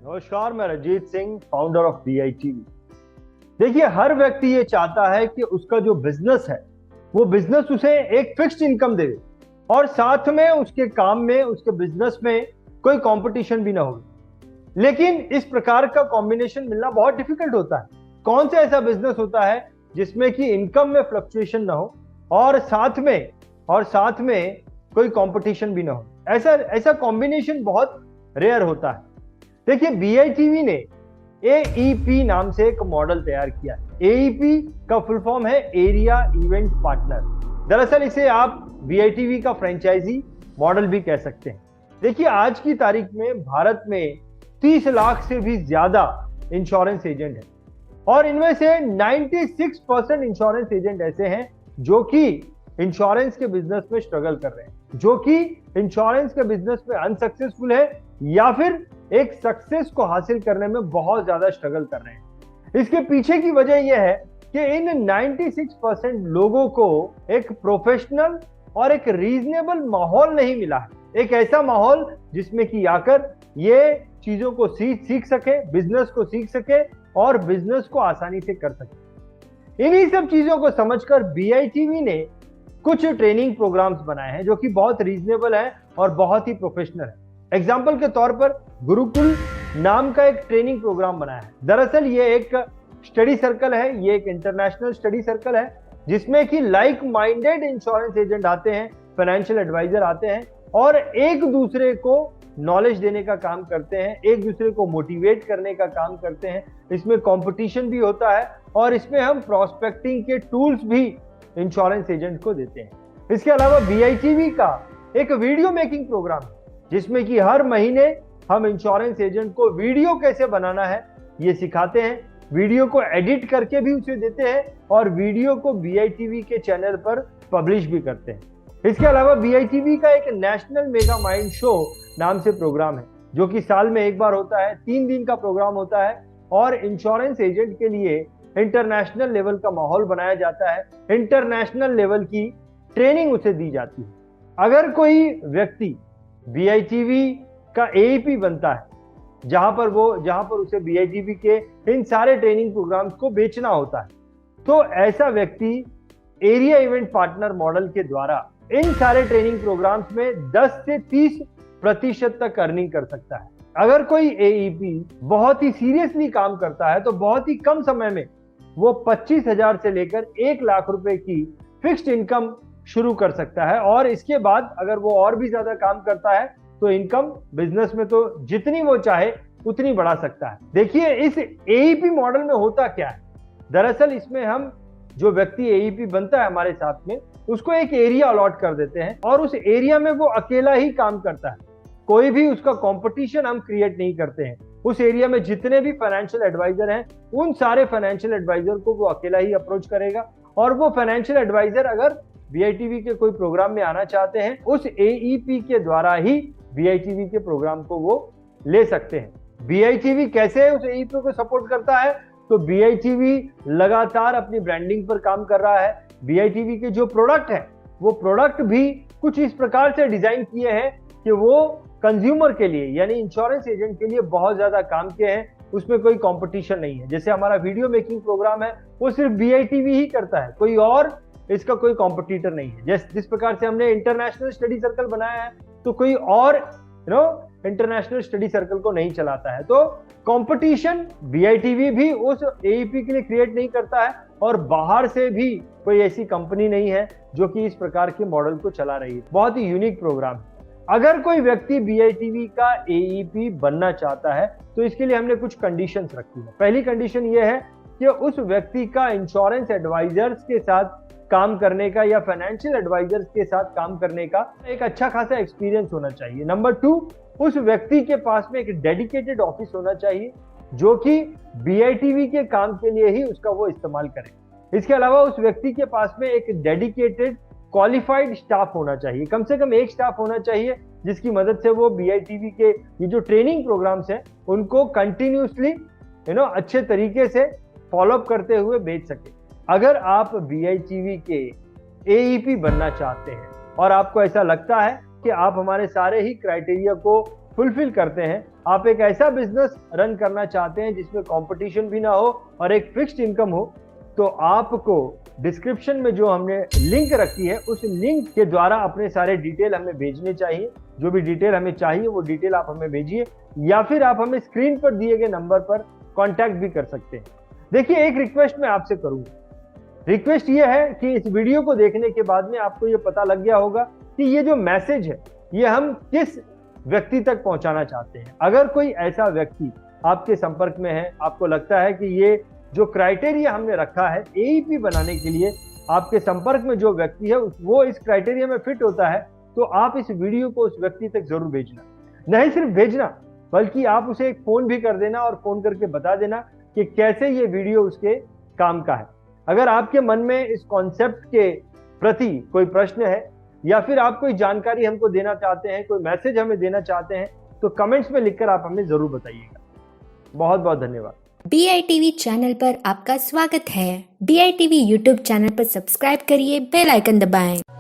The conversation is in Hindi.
नमस्कार, मैं Ranjit Singh, founder of BITV। देखिए, हर व्यक्ति ये चाहता है कि उसका जो बिजनेस है वो बिजनेस उसे एक फिक्स्ड इनकम दे और साथ में उसके काम में, उसके बिजनेस में कोई कंपटीशन भी ना हो। लेकिन इस प्रकार का कॉम्बिनेशन मिलना बहुत डिफिकल्ट होता है। कौन सा ऐसा बिजनेस होता है जिसमें कि इनकम में फ्लक्चुएशन ना हो और साथ में कोई कंपटीशन भी ना हो। ऐसा ऐसा कॉम्बिनेशन बहुत रेयर होता है। देखिए, BITV ने AEP नाम से एक मॉडल तैयार किया है। AEP का फुल फॉर्म है एरिया इवेंट पार्टनर। दरअसल इसे आप BITV का फ्रेंचाइजी मॉडल भी कह सकते हैं। देखिए, आज की तारीख में भारत में 30 लाख से भी ज्यादा इंश्योरेंस एजेंट हैं और इनमें से 96% इंश्योरेंस एजेंट ऐसे हैं जो कि इंश्योरेंस के बिजनेस में स्ट्रगल कर रहे हैं, जो कि इंश्योरेंस के बिजनेस में अनसक्सेसफुल है या फिर एक सक्सेस को हासिल करने में बहुत ज्यादा स्ट्रगल कर रहे हैं। इसके पीछे की वजह यह है कि इन 96% लोगों को एक प्रोफेशनल और एक रीजनेबल माहौल नहीं मिला है। एक ऐसा माहौल जिसमें कि आकर ये चीजों को सीख सके, बिजनेस को सीख सके और बिजनेस को आसानी से कर सके। इन्हीं सब चीजों को समझकर BITV ने कुछ ट्रेनिंग प्रोग्राम्स बनाए हैं जो कि बहुत रीजनेबल है और बहुत ही प्रोफेशनल है। एग्जाम्पल के तौर पर गुरुकुल नाम का एक ट्रेनिंग प्रोग्राम बनाया है। दरअसल ये एक स्टडी सर्कल है, ये एक इंटरनेशनल स्टडी सर्कल है जिसमें कि लाइक माइंडेड इंश्योरेंस एजेंट आते हैं, फाइनेंशियल एडवाइजर आते हैं और एक दूसरे को नॉलेज देने का काम करते हैं, एक दूसरे को मोटिवेट करने का काम करते हैं। इसमें कंपटीशन भी होता है और इसमें हम प्रोस्पेक्टिंग के टूल्स भी इंश्योरेंस एजेंट को देते हैं। इसके अलावा BITV का एक वीडियो मेकिंग प्रोग्राम है जिसमें कि हर महीने हम इंश्योरेंस एजेंट को वीडियो कैसे बनाना है ये सिखाते हैं, वीडियो को एडिट करके भी उसे देते हैं और वीडियो को BITV के चैनल पर पब्लिश भी करते हैं। इसके अलावा BITV का एक नेशनल मेगा माइंड शो नाम से प्रोग्राम है जो कि साल में एक बार होता है, 3 दिन का प्रोग्राम होता है और इंश्योरेंस एजेंट के लिए इंटरनेशनल लेवल का माहौल बनाया जाता है, इंटरनेशनल लेवल की ट्रेनिंग उसे दी जाती है। अगर कोई व्यक्ति BITV का AEP बनता है जहां पर उसे BITV के इन सारे ट्रेनिंग प्रोग्राम्स को बेचना होता है, तो ऐसा व्यक्ति एरिया इवेंट पार्टनर मॉडल के द्वारा इन सारे ट्रेनिंग प्रोग्राम्स में 10 से 30% तक अर्निंग कर सकता है। अगर कोई AEP बहुत ही सीरियसली काम करता है तो बहुत ही कम समय में वो 25,000 से लेकर 1 लाख रुपए की फिक्स्ड इनकम शुरू कर सकता है और इसके बाद अगर वो और भी ज्यादा काम करता है तो इनकम बिजनेस में तो जितनी वो चाहे उतनी बढ़ा सकता है। देखिए, इस AEP मॉडल में होता क्या है। दरअसल इसमें हम जो व्यक्ति AEP बनता है हमारे साथ में, उसको एक एरिया अलॉट कर देते हैं और उस एरिया में वो अकेला ही काम करता है। कोई भी उसका कंपटीशन हम क्रिएट नहीं करते हैं। उस एरिया में जितने भी फाइनेंशियल एडवाइजर हैं उन सारे फाइनेंशियल एडवाइजर को वो अकेला ही अप्रोच करेगा और वो फाइनेंशियल एडवाइजर अगर BITV के कोई प्रोग्राम में आना चाहते हैं, उस AEP के द्वारा ही BITV के प्रोग्राम को वो ले सकते हैं। BITV कैसे उस AEP को सपोर्ट करता है, तो BITV लगातार अपनी ब्रांडिंग पर काम कर रहा है। BITV के जो प्रोडक्ट है वो प्रोडक्ट भी कुछ इस प्रकार से डिजाइन किए हैं कि वो कंज्यूमर के लिए यानी इंश्योरेंस एजेंट के लिए बहुत ज्यादा काम के हैं, उसमें कोई कंपटीशन नहीं है। जैसे हमारा वीडियो मेकिंग प्रोग्राम है वो सिर्फ BITV ही करता है, कोई और इसका कोई कॉम्पिटिटर नहीं है। जिस प्रकार से हमने इंटरनेशनल स्टडी सर्कल बनाया है तो कोई और इंटरनेशनल स्टडी सर्कल को नहीं चलाता है। तो कंपटीशन BITV भी उस AEP के लिए क्रिएट नहीं करता है और बाहर से भी कोई ऐसी कंपनी नहीं है जो कि इस प्रकार के मॉडल को चला रही है। बहुत ही यूनिक प्रोग्राम है। अगर कोई व्यक्ति BITV का AEP बनना चाहता है तो इसके लिए हमने कुछ कंडीशंस रखी है। पहली कंडीशन यह है कि उस व्यक्ति का इंश्योरेंस एडवाइजर्स के साथ काम करने का या फाइनेंशियल एडवाइजर्स के साथ काम करने का एक अच्छा खासा एक्सपीरियंस होना चाहिए। नंबर 2, उस व्यक्ति के पास में एक डेडिकेटेड ऑफिस होना चाहिए जो कि BITV के काम के लिए ही उसका वो इस्तेमाल करे। इसके अलावा उस व्यक्ति के पास में एक डेडिकेटेड क्वालिफाइड स्टाफ होना चाहिए, कम से कम एक स्टाफ होना चाहिए जिसकी मदद से वो BITV के ये जो ट्रेनिंग प्रोग्राम्स हैं उनको कंटिन्यूसली अच्छे तरीके से फॉलोअप करते हुए बेच सके। अगर आप BITV के AEP बनना चाहते हैं और आपको ऐसा लगता है कि आप हमारे सारे ही क्राइटेरिया को फुलफिल करते हैं, आप एक ऐसा बिजनेस रन करना चाहते हैं जिसमें कंपटीशन भी ना हो और एक फिक्स्ड इनकम हो, तो आपको डिस्क्रिप्शन में जो हमने लिंक रखी है उस लिंक के द्वारा अपने सारे डिटेल हमें भेजने चाहिए। जो भी डिटेल हमें चाहिए वो डिटेल आप हमें भेजिए, या फिर आप हमें स्क्रीन पर दिए गए नंबर पर कांटेक्ट भी कर सकते हैं। देखिए, एक रिक्वेस्ट मैं आपसे करूंगा। रिक्वेस्ट ये है कि इस वीडियो को देखने के बाद में आपको ये पता लग गया होगा कि ये जो मैसेज है ये हम किस व्यक्ति तक पहुंचाना चाहते हैं। अगर कोई ऐसा व्यक्ति आपके संपर्क में है, आपको लगता है कि ये जो क्राइटेरिया हमने रखा है एईपी बनाने के लिए, आपके संपर्क में जो व्यक्ति है वो इस क्राइटेरिया में फिट होता है, तो आप इस वीडियो को उस व्यक्ति तक जरूर भेजना। नहीं सिर्फ भेजना, बल्कि आप उसे एक फोन भी कर देना और फोन करके बता देना कि कैसे ये वीडियो उसके काम का है। अगर आपके मन में इस कॉन्सेप्ट के प्रति कोई प्रश्न है, या फिर आप कोई जानकारी हमको देना चाहते हैं, कोई मैसेज हमें देना चाहते हैं, तो कमेंट्स में लिखकर आप हमें जरूर बताइएगा। बहुत बहुत धन्यवाद। DITV चैनल पर आपका स्वागत है। DITV यूट्यूब चैनल पर सब्सक्राइब करिए, बेल आइकन दबाएं।